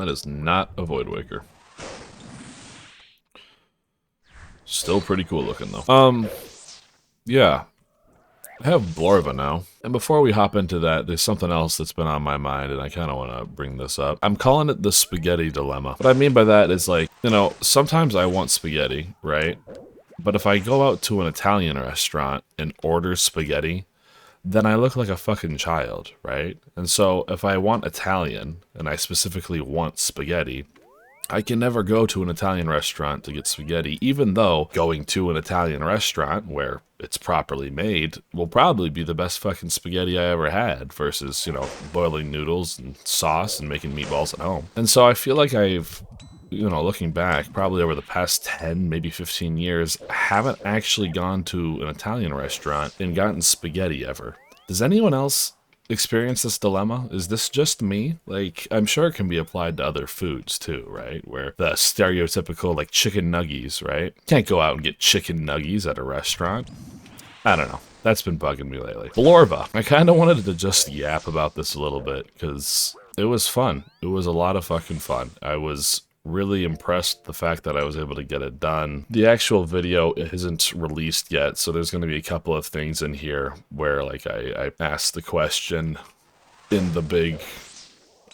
That is not a Void Waker. Still pretty cool looking though. Yeah. I have Blorva now. And before we hop into that, there's something else that's been on my mind, and I kind of want to bring this up. I'm calling it the spaghetti dilemma. What I mean by that is, like, you know, sometimes I want spaghetti, right? But if I go out to an Italian restaurant and order spaghetti, then I look like a fucking child, right? And so if I want Italian, and I specifically want spaghetti, I can never go to an Italian restaurant to get spaghetti, even though going to an Italian restaurant where it's properly made will probably be the best fucking spaghetti I ever had versus, you know, boiling noodles and sauce and making meatballs at home. And so I feel like I've, you know, looking back, probably over the past 10, maybe 15 years, I haven't actually gone to an Italian restaurant and gotten spaghetti ever. Does anyone else experience this dilemma? Is this just me? Like, I'm sure it can be applied to other foods too, right? Where the stereotypical, like, chicken nuggies, right? Can't go out and get chicken nuggies at a restaurant. I don't know. That's been bugging me lately. Blorva. I kind of wanted to just yap about this a little bit, because it was fun. It was a lot of fucking fun. I was really impressed the fact that I was able to get it done. The actual video isn't released yet, so there's going to be a couple of things in here where, like, I asked the question in the big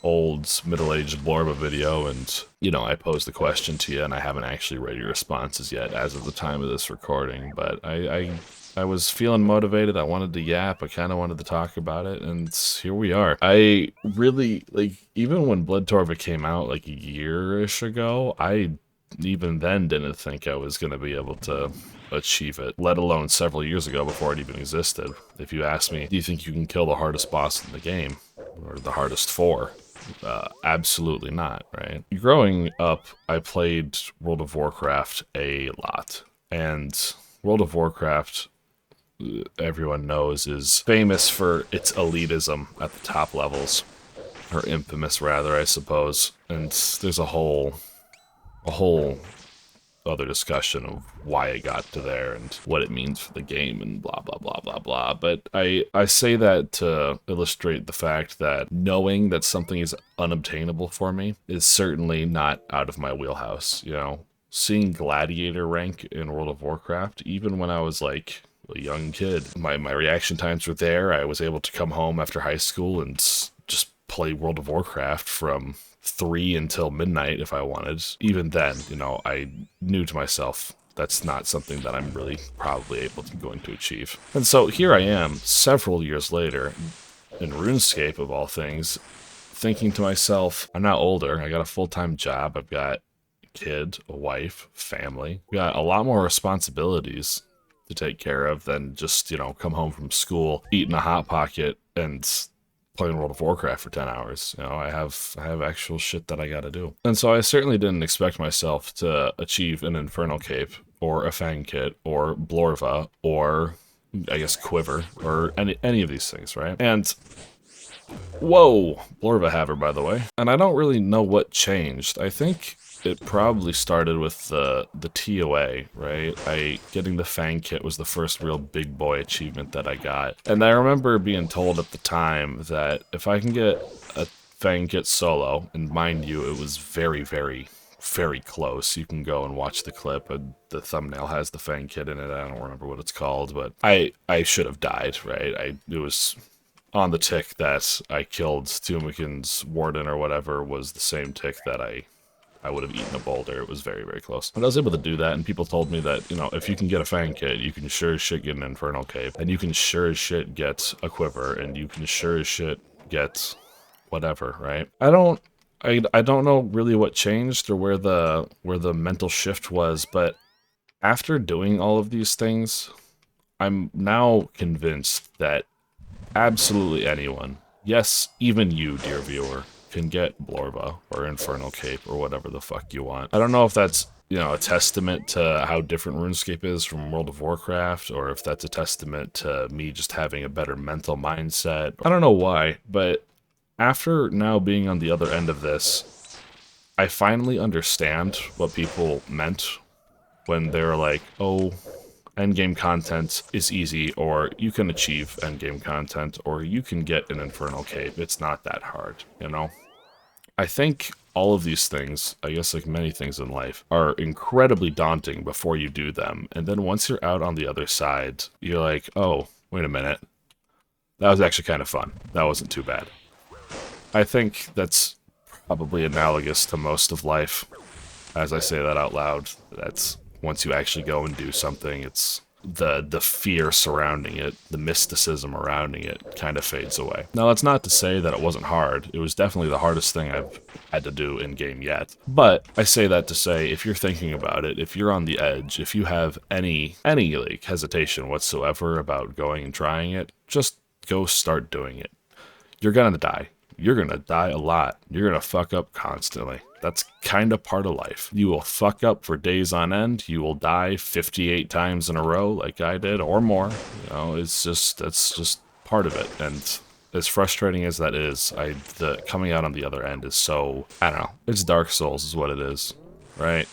old middle-aged Blorba video, and, you know, I posed the question to you, and I haven't actually read your responses yet as of the time of this recording, but I was feeling motivated. I wanted to yap. I kind of wanted to talk about it, and here we are. I really, like, even when Blood Torva came out, like, a year-ish ago, I even then didn't think I was going to be able to achieve it, let alone several years ago before it even existed. If you ask me, do you think you can kill the hardest boss in the game, or the hardest four? Absolutely not, right? Growing up, I played World of Warcraft a lot, and World of Warcraft, everyone knows, is famous for its elitism at the top levels, or infamous rather, I suppose. And there's a whole other discussion of why it got to there and what it means for the game and blah blah blah blah blah. But I say that to illustrate the fact that knowing that something is unobtainable for me is certainly not out of my wheelhouse. You know, seeing Gladiator rank in World of Warcraft, even when I was like a young kid, my reaction times were there. I was able to come home after high school and just play World of Warcraft from 3 until midnight if I wanted. Even then, you know, I knew to myself that's not something that I'm really probably going to achieve. And so here I am, several years later, in RuneScape of all things, thinking to myself, I'm now older, I got a full-time job, I've got a kid, a wife, family, got a lot more responsibilities to take care of than just, you know, come home from school, eating a Hot Pocket, and playing World of Warcraft for 10 hours. You know, I have actual shit that I gotta do. And so I certainly didn't expect myself to achieve an Infernal Cape, or a Fang Kit, or Blorva, or, I guess, Quiver, or any of these things, right? And, whoa! Blorva Haver, by the way. And I don't really know what changed. I think it probably started with the TOA, right? Getting the Fang Kit was the first real big boy achievement that I got. And I remember being told at the time that if I can get a Fang Kit solo, and mind you, it was very, very, very close. You can go and watch the clip, and the thumbnail has the Fang Kit in it. I don't remember what it's called, but I should have died, right? It was on the tick that I killed Tumakin's Warden or whatever was the same tick that I would have eaten a boulder. It was very, very close. But I was able to do that, and people told me that, you know, if you can get a Fang Kit, you can sure as shit get an Infernal Cape, and you can sure as shit get a Quiver, and you can sure as shit get whatever, right? I don't know really what changed or where the mental shift was, but after doing all of these things, I'm now convinced that absolutely anyone, yes, even you, dear viewer, can get Blorva or Infernal Cape or whatever the fuck you want. I don't know if that's, you know, a testament to how different RuneScape is from World of Warcraft, or if that's a testament to me just having a better mental mindset. I don't know why, but after now being on the other end of this, I finally understand what people meant when they were like, oh, endgame content is easy, or you can achieve endgame content, or you can get an Infernal Cape. It's not that hard, you know? I think all of these things, I guess like many things in life, are incredibly daunting before you do them. And then once you're out on the other side, you're like, oh, wait a minute. That was actually kind of fun. That wasn't too bad. I think that's probably analogous to most of life. As I say that out loud, that's once you actually go and do something, it's the fear surrounding it, the mysticism surrounding it kind of fades away. Now, that's not to say that it wasn't hard. It was definitely the hardest thing I've had to do in game yet. But I say that to say, if you're thinking about it, if you're on the edge, if you have any like hesitation whatsoever about going and trying it, just go start doing it. You're gonna die. You're gonna die a lot. You're gonna fuck up constantly. That's kind of part of life. You will fuck up for days on end. You will die 58 times in a row like I did, or more. You know, that's just part of it. And as frustrating as that is, the coming out on the other end is so, I don't know. It's Dark Souls is what it is, right?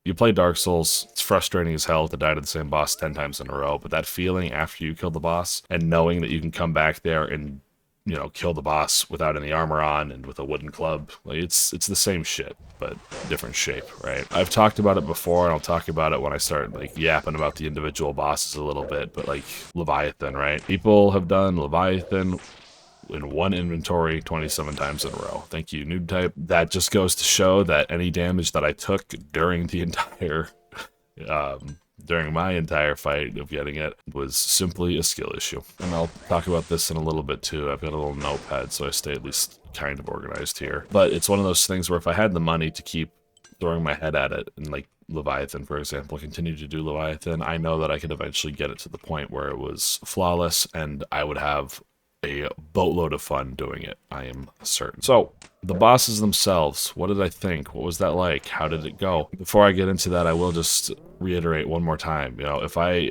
You play Dark Souls, it's frustrating as hell to die to the same boss 10 times in a row, but that feeling after you kill the boss and knowing that you can come back there and, you know, kill the boss without any armor on and with a wooden club, like it's the same shit, but different shape, right? I've talked about it before, and I'll talk about it when I start like yapping about the individual bosses a little bit, but like Leviathan, right? People have done Leviathan in one inventory 27 times in a row. Thank you, noob type. That just goes to show that any damage that I took during the entire during my entire fight of getting it was simply a skill issue. And I'll talk about this in a little bit too. I've got a little notepad, so I stay at least kind of organized here. But it's one of those things where if I had the money to keep throwing my head at it, and like Leviathan, for example, continue to do Leviathan, I know that I could eventually get it to the point where it was flawless and I would have a boatload of fun doing it, I am certain. So, the bosses themselves, what did I think? What was that like? How did it go? Before I get into that, I will just reiterate one more time. You know, if I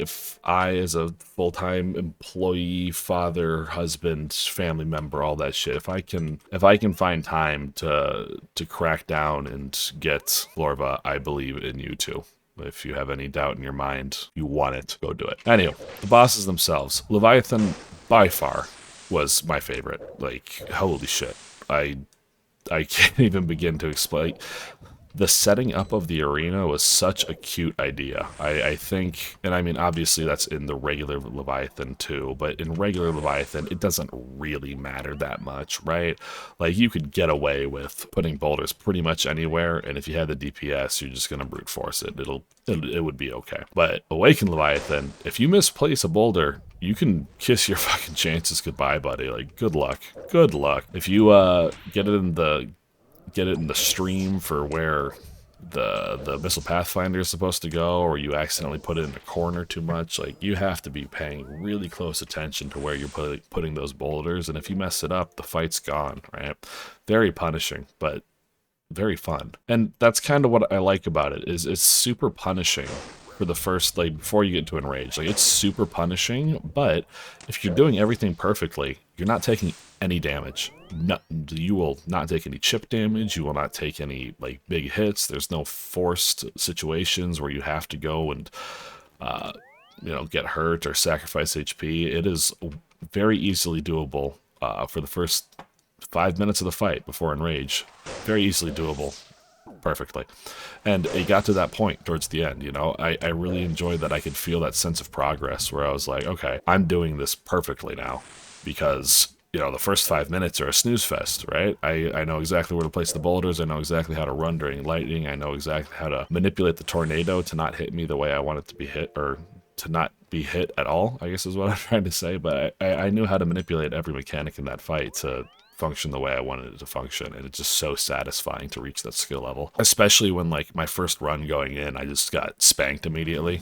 as a full-time employee, father, husband, family member, all that shit, if I can find time to crack down and get Torva, I believe in you too. If you have any doubt in your mind, you want it, go do it. Anyway, the bosses themselves. Leviathan, by far, was my favorite. Like, holy shit. I can't even begin to explain. The setting up of the arena was such a cute idea. I think, and I mean, obviously that's in the regular Leviathan too, but in regular Leviathan, it doesn't really matter that much, right? Like, you could get away with putting boulders pretty much anywhere, and if you had the DPS, you're just gonna brute force it. It would be okay. But Awakened Leviathan, if you misplace a boulder, you can kiss your fucking chances goodbye, buddy. Like, good luck. Good luck. If you get it in the stream for where the missile pathfinder is supposed to go, or you accidentally put it in a corner too much, like, you have to be paying really close attention to where you're putting those boulders, and if you mess it up, the fight's gone, right? Very punishing, but very fun. And that's kind of what I like about it, is it's super punishing for the first, like, before you get to enrage. Like, it's super punishing, but if you're doing everything perfectly, you're not taking any damage. No, you will not take any chip damage, you will not take any, like, big hits. There's no forced situations where you have to go and, you know, get hurt or sacrifice HP. It is very easily doable for the first 5 minutes of the fight before enrage. Very easily doable. Perfectly. And it got to that point towards the end, you know. I really enjoyed that I could feel that sense of progress where I was like, okay, I'm doing this perfectly now, because, you know, the first 5 minutes are a snooze fest, right? I know exactly where to place the boulders, I know exactly how to run during lightning, I know exactly how to manipulate the tornado to not hit me the way I want it to be hit, or to not be hit at all, I guess is what I'm trying to say. But I knew how to manipulate every mechanic in that fight to function the way I wanted it to function, and it's just so satisfying to reach that skill level, especially when, like, my first run going in, I just got spanked immediately,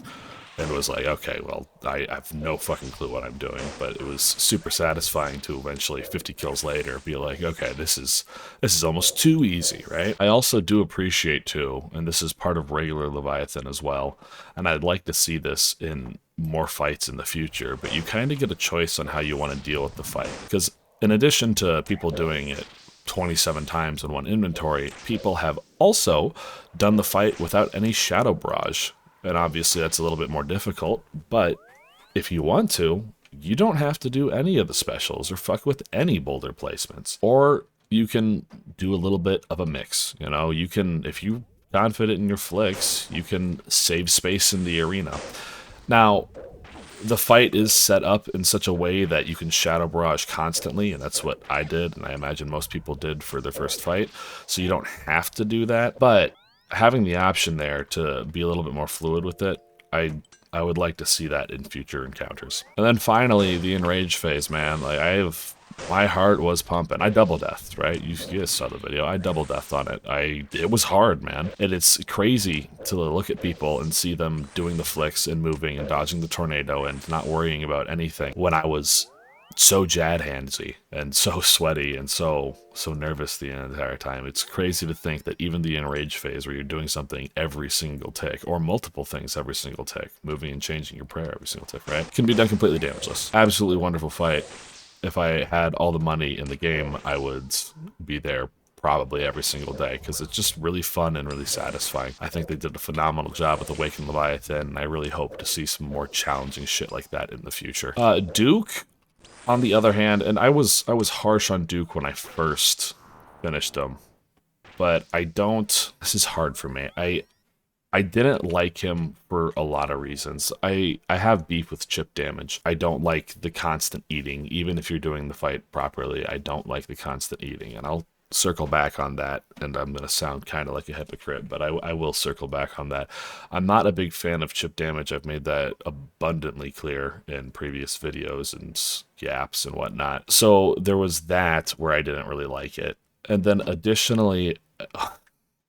and it was like, okay, well, I have no fucking clue what I'm doing, but it was super satisfying to eventually 50 kills later be like, okay, this is almost too easy, right? I also do appreciate too, and this is part of regular Leviathan as well, and I'd like to see this in more fights in the future, but you kind of get a choice on how you want to deal with the fight, because in addition to people doing it 27 times in one inventory, people have also done the fight without any shadow barrage. And obviously that's a little bit more difficult, but if you want to, you don't have to do any of the specials or fuck with any boulder placements. Or you can do a little bit of a mix. You know, you can, if you confident in your flicks, you can save space in the arena. Now, the fight is set up in such a way that you can Shadow Barrage constantly, and that's what I did, and I imagine most people did for their first fight, so you don't have to do that, but having the option there to be a little bit more fluid with it, I would like to see that in future encounters. And then finally, the Enrage phase, man. Like, my heart was pumping. I double deathed, right? You guys saw the video. I double deathed on it. It was hard, man. And it's crazy to look at people and see them doing the flicks and moving and dodging the tornado and not worrying about anything when I was so jad handsy and so sweaty and so nervous the entire time. It's crazy to think that even the enrage phase where you're doing something every single tick, or multiple things every single tick, moving and changing your prayer every single tick, right, can be done completely damageless. Absolutely wonderful fight. If I had all the money in the game, I would be there probably every single day, because it's just really fun and really satisfying. I think they did a phenomenal job with Awakened Leviathan, and I really hope to see some more challenging shit like that in the future. Duke, on the other hand, and I was harsh on Duke when I first finished him, but I don't. This is hard for me. I didn't like him for a lot of reasons. I have beef with chip damage. I don't like the constant eating, even if you're doing the fight properly. I don't like the constant eating, and I'll circle back on that, and I'm going to sound kind of like a hypocrite, but I will circle back on that. I'm not a big fan of chip damage. I've made that abundantly clear in previous videos and yaps and whatnot. So there was that where I didn't really like it. And then additionally,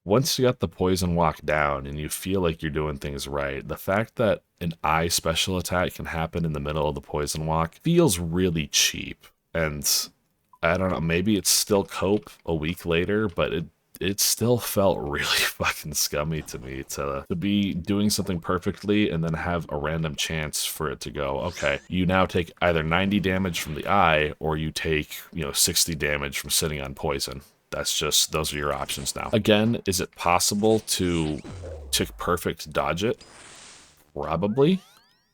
once you got the poison walk down and you feel like you're doing things right, the fact that an eye special attack can happen in the middle of the poison walk feels really cheap. And I don't know, maybe it's still cope a week later, but it still felt really fucking scummy to me to be doing something perfectly and then have a random chance for it to go, okay, you now take either 90 damage from the eye or you take, 60 damage from sitting on poison. That's just, those are your options now. Again, is it possible to tick perfect dodge it? Probably,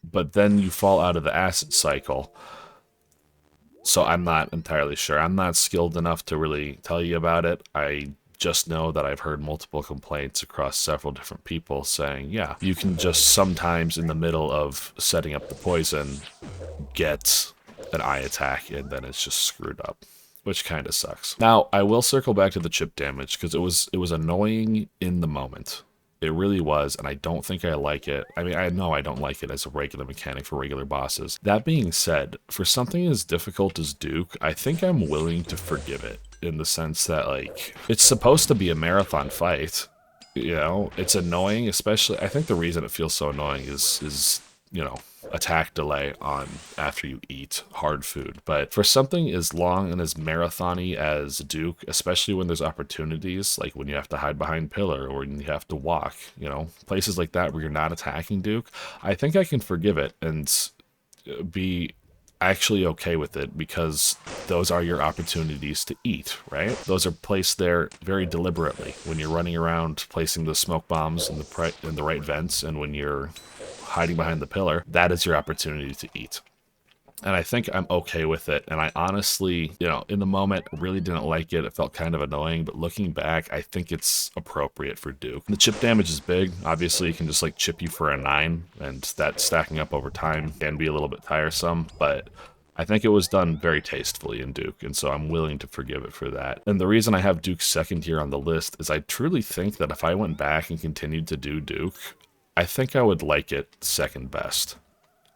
but then you fall out of the acid cycle. So I'm not entirely sure. I'm not skilled enough to really tell you about it. I just know that I've heard multiple complaints across several different people saying, yeah, you can just sometimes in the middle of setting up the poison get an eye attack and then it's just screwed up, which kind of sucks. Now, I will circle back to the chip damage because it was annoying in the moment. It really was, and I don't think I like it. I mean, I know I don't like it as a regular mechanic for regular bosses. That being said, for something as difficult as Duke, I think I'm willing to forgive it, in the sense that, like, it's supposed to be a marathon fight. It's annoying, especially, I think the reason it feels so annoying is attack delay on after you eat hard food. But for something as long and as marathon-y as Duke, especially when there's opportunities, like when you have to hide behind pillar or when you have to walk, places like that where you're not attacking Duke, I think I can forgive it and be actually okay with it, because those are your opportunities to eat, right? Those are placed there very deliberately when you're running around placing the smoke bombs in the right vents, and when you're hiding behind the pillar, that is your opportunity to eat. And I think I'm okay with it. And I honestly, in the moment, really didn't like it. It felt kind of annoying, but looking back, I think it's appropriate for Duke. The chip damage is big. Obviously, it can just like chip you for a 9, and that stacking up over time can be a little bit tiresome, but I think it was done very tastefully in Duke, and so I'm willing to forgive it for that. And the reason I have Duke second here on the list is I truly think that if I went back and continued to do Duke, I think I would like it second best,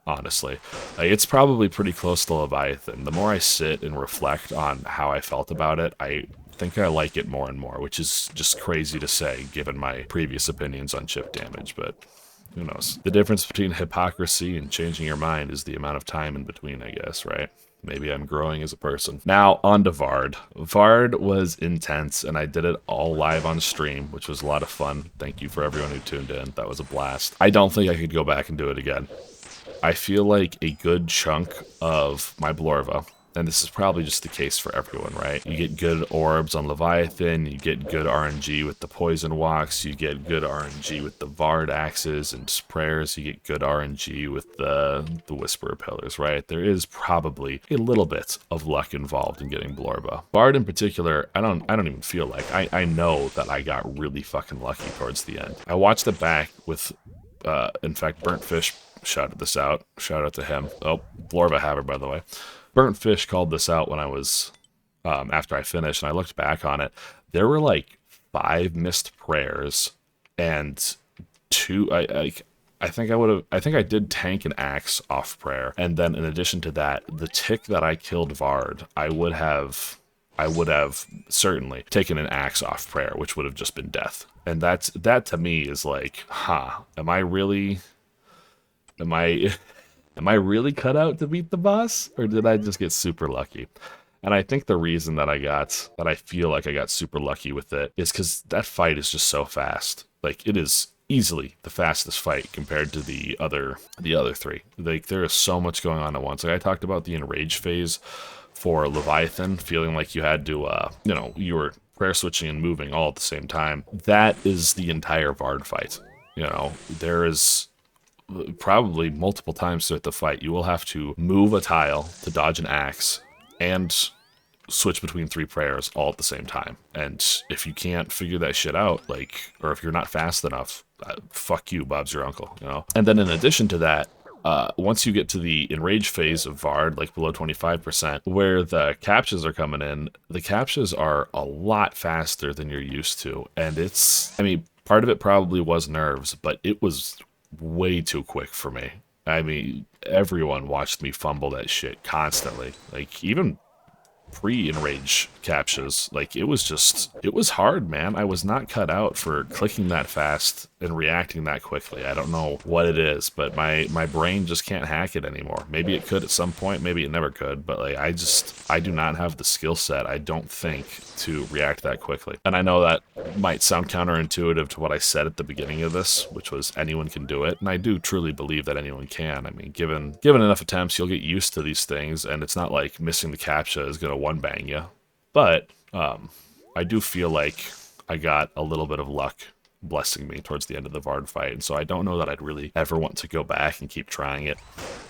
honestly. It's probably pretty close to Leviathan. The more I sit and reflect on how I felt about it, I think I like it more and more, which is just crazy to say given my previous opinions on chip damage, but who knows? The difference between hypocrisy and changing your mind is the amount of time in between, I guess, right? Maybe I'm growing as a person. Now, on to Vard. Vard was intense, and I did it all live on stream, which was a lot of fun. Thank you for everyone who tuned in. That was a blast. I don't think I could go back and do it again. I feel like a good chunk of my Blorva and this is probably just the case for everyone, right? You get good orbs on Leviathan, you get good RNG with the Poison Walks, you get good RNG with the Vard Axes and Prayers, you get good RNG with the Whisperer Pillars, right? There is probably a little bit of luck involved in getting Blorba. Vard in particular, I don't even feel like, I know that I got really fucking lucky towards the end. I watched it back with, in fact, Burnt Fish shouted this out. Shout out to him. Oh, Blorba Haver, by the way. Burnt Fish called this out when I was, after I finished, and I looked back on it. There were like 5 missed prayers, and 2, I think I did tank an axe off prayer, and then in addition to that, the tick that I killed Vard, I would have certainly taken an axe off prayer, which would have just been death. And that to me is like, am I really cut out to beat the boss, or did I just get super lucky? And I think the reason that I feel like I got super lucky with it is because that fight is just so fast. Like, it is easily the fastest fight compared to the other 3. Like, there is so much going on at once. Like, I talked about the enrage phase for Leviathan, feeling like you had to, you were prayer switching and moving all at the same time. That is the entire Vard fight. There is probably multiple times throughout the fight, you will have to move a tile to dodge an axe and switch between 3 prayers all at the same time. And if you can't figure that shit out, or if you're not fast enough, fuck you, Bob's your uncle, And then in addition to that, once you get to the enrage phase of Vard, like below 25%, where the captures are coming in, the captures are a lot faster than you're used to. And part of it probably was nerves, but it was way too quick for me. Everyone watched me fumble that shit constantly. Like, even pre-enrage captures, it was hard, man. I was not cut out for clicking that fast and reacting that quickly. I don't know what it is, but my brain just can't hack it anymore. Maybe it could at some point, maybe it never could, but I do not have the skill set, I don't think, to react that quickly. And I know that might sound counterintuitive to what I said at the beginning of this, which was anyone can do it, and I do truly believe that anyone can. Given enough attempts, you'll get used to these things, and it's not like missing the captcha is gonna one-bang you. But I do feel like I got a little bit of luck blessing me towards the end of the Vard fight, and so I don't know that I'd really ever want to go back and keep trying it.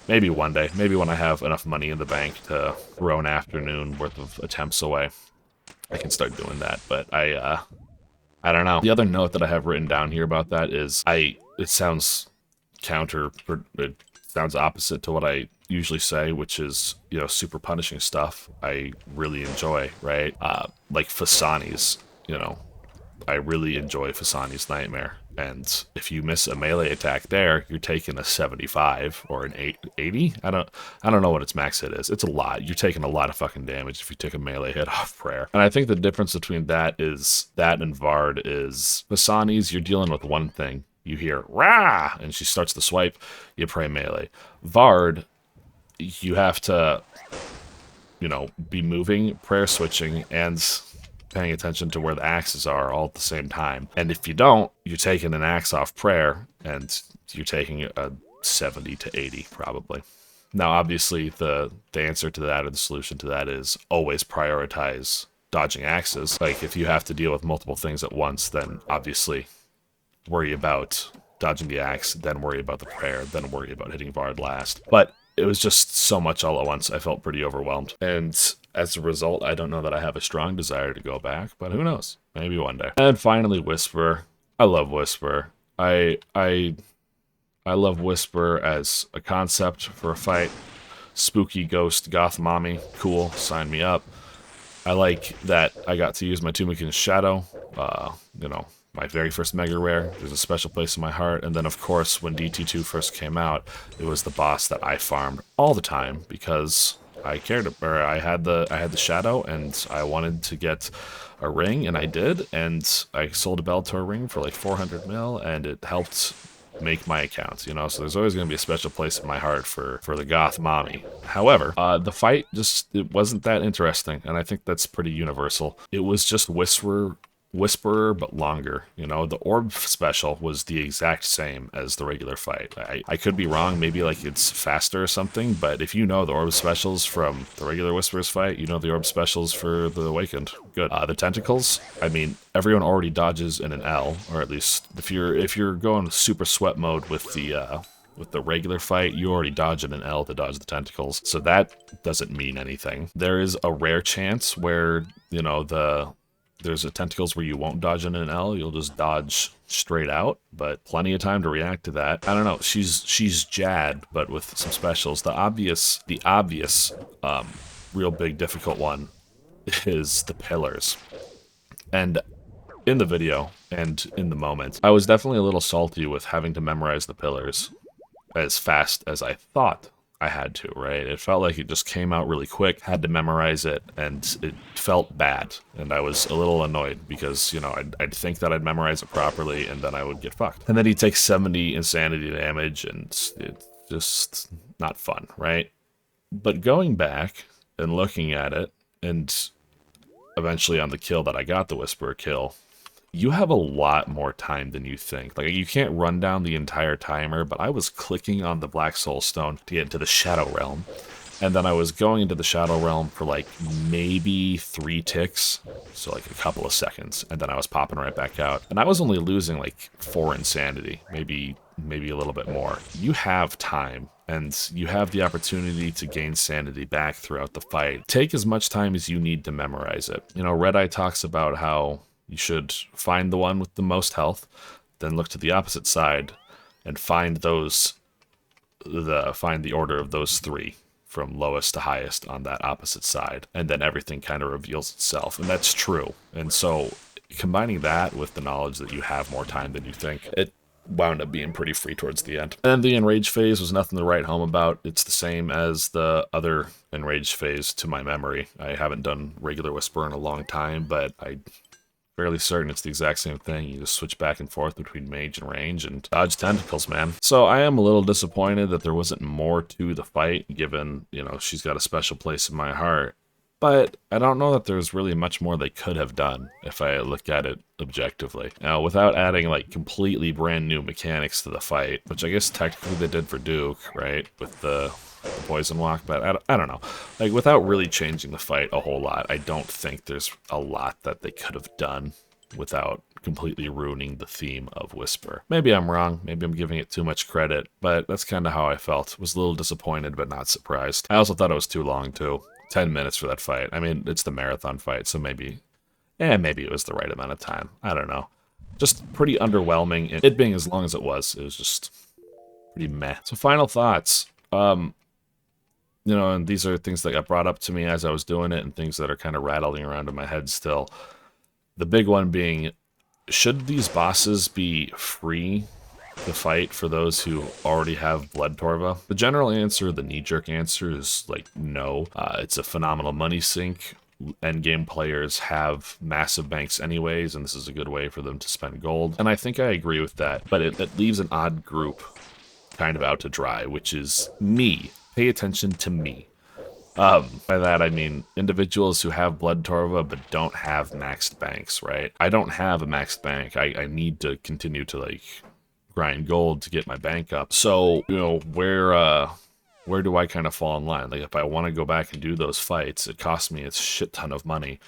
Maybe one day, maybe when I have enough money in the bank to throw an afternoon worth of attempts away, I can start doing that. But I don't know. The other note that I have written down here about that is it sounds opposite to what I usually say, which is, super punishing stuff I really enjoy, right? Like Fasani's, I really enjoy Fasani's Nightmare. And if you miss a melee attack there, you're taking a 75 or an 80. I don't know what its max hit is. It's a lot. You're taking a lot of fucking damage if you take a melee hit off prayer. And I think the difference between that and Vard is Fasani's, you're dealing with one thing. You hear rah, and she starts to swipe. You pray melee. Vard, you have to, be moving, prayer switching, and paying attention to where the axes are all at the same time. And if you don't, you're taking an axe off prayer, and you're taking a 70 to 80 probably. Now, obviously, the answer to that, or the solution to that, is always prioritize dodging axes. Like, if you have to deal with multiple things at once, then obviously worry about dodging the axe, then worry about the prayer, then worry about hitting Vard last. But it was just so much all at once. I felt pretty overwhelmed. And as a result, I don't know that I have a strong desire to go back, but who knows? Maybe one day. And finally, Whisper. I love Whisper. I love Whisper as a concept for a fight. Spooky ghost goth mommy. Cool. Sign me up. I like that I got to use my Tumikin's Shadow. My very first Mega Rare. There's a special place in my heart. And then, of course, when DT2 first came out, it was the boss that I farmed all the time because I had the Shadow, and I wanted to get a ring, and I did. And I sold a Bellator ring for like 400 mil, and it helped make my account, so there's always going to be a special place in my heart for the goth mommy. However, the fight it wasn't that interesting, and I think that's pretty universal. It was just Whisper Whisperer, but longer. You know, the orb special was the exact same as the regular fight. I could be wrong, maybe like it's faster or something, but if you know the orb specials from the regular Whisperer's fight, you know the orb specials for the Awakened. Good. The tentacles, I mean, everyone already dodges in an L, or at least if you're going super sweat mode with the regular fight, you already dodge in an L to dodge the tentacles, so that doesn't mean anything. There is a rare chance where, you know, there's a tentacles where you won't dodge in an L, you'll just dodge straight out, but plenty of time to react to that. I don't know, she's Jad, but with some specials. The obvious, real big difficult one is the pillars. And in the video, and in the moment, I was definitely a little salty with having to memorize the pillars as fast as I thought I had to, right? It felt like it just came out really quick, had to memorize it, and it felt bad. And I was a little annoyed because, you know, I'd think that I'd memorize it properly, and then I would get fucked. And then he takes 70 insanity damage, and it's just not fun, right? But going back and looking at it, and eventually on the kill that I got, the Whisperer kill, you have a lot more time than you think. Like, you can't run down the entire timer, but I was clicking on the Black Soul Stone to get into the Shadow Realm. And then I was going into the Shadow Realm for like maybe 3 ticks, so like a couple of seconds, and then I was popping right back out. And I was only losing like 4 insanity, maybe a little bit more. You have time, and you have the opportunity to gain sanity back throughout the fight. Take as much time as you need to memorize it. You know, Red Eye talks about how you should find the one with the most health, then look to the opposite side and find the order of those 3 from lowest to highest on that opposite side, and then everything kind of reveals itself. And that's true. And so combining that with the knowledge that you have more time than you think, it wound up being pretty free towards the end. And the Enrage phase was nothing to write home about. It's the same as the other Enrage phase to my memory. I haven't done regular Whisper in a long time, but I'm fairly certain it's the exact same thing. You just switch back and forth between mage and range and dodge tentacles, man. So I am a little disappointed that there wasn't more to the fight, given, you know, she's got a special place in my heart. But I don't know that there's really much more they could have done if I look at it objectively. Now, without adding like completely brand new mechanics to the fight, which I guess technically they did for Duke, right? With the poison walk, but I don't know. Like, without really changing the fight a whole lot, I don't think there's a lot that they could have done without completely ruining the theme of Whisper. Maybe I'm wrong, maybe I'm giving it too much credit, but that's kind of how I felt. Was a little disappointed, but not surprised. I also thought it was too long, too. 10 minutes for that fight. I mean, it's the marathon fight, so maybe it was the right amount of time. I don't know. Just pretty underwhelming. And it being as long as it was just pretty meh. So final thoughts. You know, and these are things that got brought up to me as I was doing it, and things that are kind of rattling around in my head still. The big one being, should these bosses be free to fight for those who already have Blood Torva? The general answer, the knee-jerk answer, is like no. It's a phenomenal money sink. Endgame players have massive banks anyways, and this is a good way for them to spend gold. And I think I agree with that, but it leaves an odd group kind of out to dry, which is me. Pay attention to me. By that I mean individuals who have Blood Torva but don't have maxed banks, right? I don't have a maxed bank. I need to continue to like grind gold to get my bank up. So, you know, where do I kind of fall in line? Like, if I want to go back and do those fights, it costs me a shit ton of money.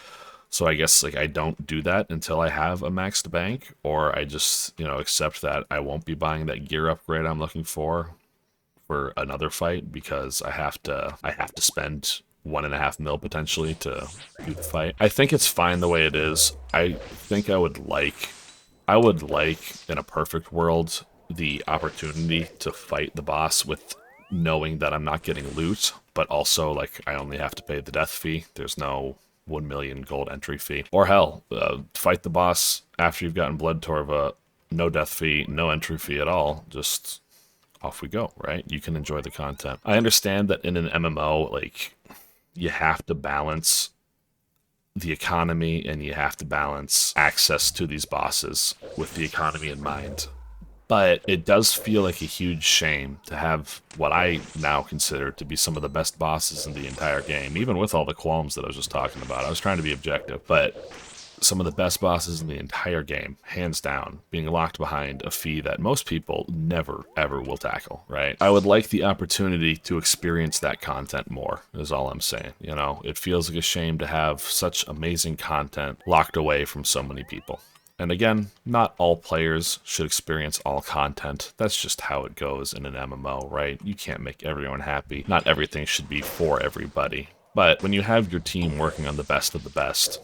So I guess like I don't do that until I have a maxed bank, or I just, you know, accept that I won't be buying that gear upgrade I'm looking for another fight because I have to spend 1.5 mil potentially to do the fight. I think it's fine the way it is. I think I would like in a perfect world the opportunity to fight the boss with knowing that I'm not getting loot, but also like I only have to pay the death fee. There's no 1 million gold entry fee. Or hell, fight the boss after you've gotten Blood Torva, no death fee, no entry fee at all, just off we go, right? You can enjoy the content. I understand that in an MMO, like, you have to balance the economy and you have to balance access to these bosses with the economy in mind. But it does feel like a huge shame to have what I now consider to be some of the best bosses in the entire game, even with all the qualms that I was just talking about. I was trying to be objective, but some of the best bosses in the entire game, hands down, being locked behind a fee that most people never, ever will tackle, right? I would like the opportunity to experience that content more, is all I'm saying. You know, it feels like a shame to have such amazing content locked away from so many people. And again, not all players should experience all content. That's just how it goes in an MMO, right? You can't make everyone happy. Not everything should be for everybody. But when you have your team working on the best of the best,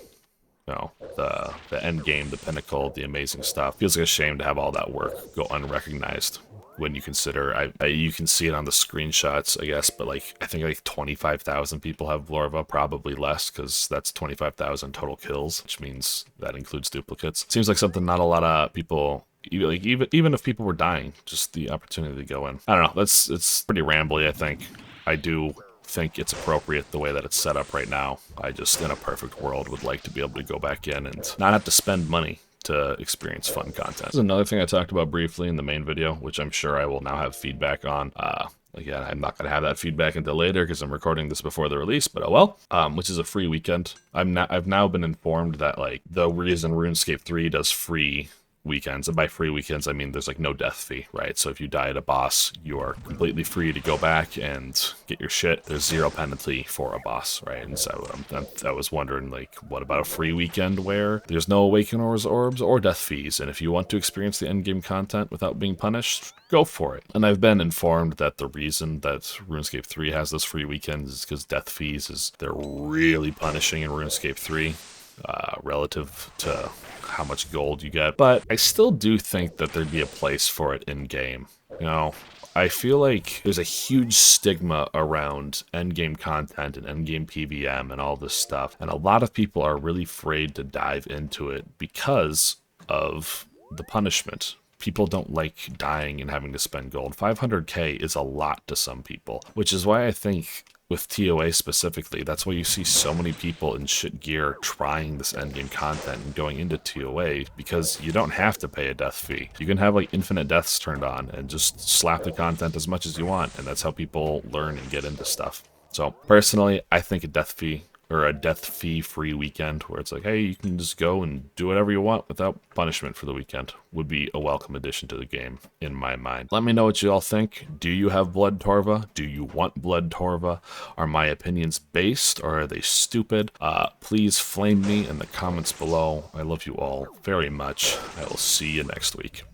you know, the end game, the pinnacle, the amazing stuff, feels like a shame to have all that work go unrecognized. When you consider, you can see it on the screenshots, I guess, but like I think like 25,000 people have Vlorva, probably less, because that's 25,000 total kills, which means that includes duplicates. Seems like something not a lot of people, even if people were dying, just the opportunity to go in. I don't know. It's pretty rambly. I think I do think it's appropriate the way that it's set up right now. I just, in a perfect world, would like to be able to go back in and not have to spend money to experience fun content. This is another thing I talked about briefly in the main video, which I'm sure I will now have feedback on. Again, I'm not going to have that feedback until later because I'm recording this before the release, but oh well. Which is a free weekend. I've now been informed that like the reason RuneScape 3 does free weekends, and by free weekends I mean there's like no death fee, right? So if you die at a boss, you are completely free to go back and get your shit. There's zero penalty for a boss, right? And so I was wondering, like, what about a free weekend where there's no Awakeners orbs or death fees, and if you want to experience the endgame content without being punished, go for it. And I've been informed that the reason that RuneScape 3 has those free weekends is because death fees they're really punishing in RuneScape 3 relative to how much gold you get. But I still do think that there'd be a place for it in game. You know, I feel like there's a huge stigma around endgame content and endgame PVM and all this stuff, and a lot of people are really afraid to dive into it because of the punishment. People don't like dying and having to spend gold. 500k is a lot to some people, which is why I think with TOA specifically, that's why you see so many people in shit gear trying this endgame content and going into TOA, because you don't have to pay a death fee. You can have like infinite deaths turned on and just slap the content as much as you want, and that's how people learn and get into stuff. So personally, I think a death fee or a death fee free weekend where it's like, hey, you can just go and do whatever you want without punishment for the weekend would be a welcome addition to the game in my mind. Let me know what you all think. Do you have Blood Torva? Do you want Blood Torva? Are my opinions based or are they stupid? Please flame me in the comments below. I love you all very much. I will see you next week.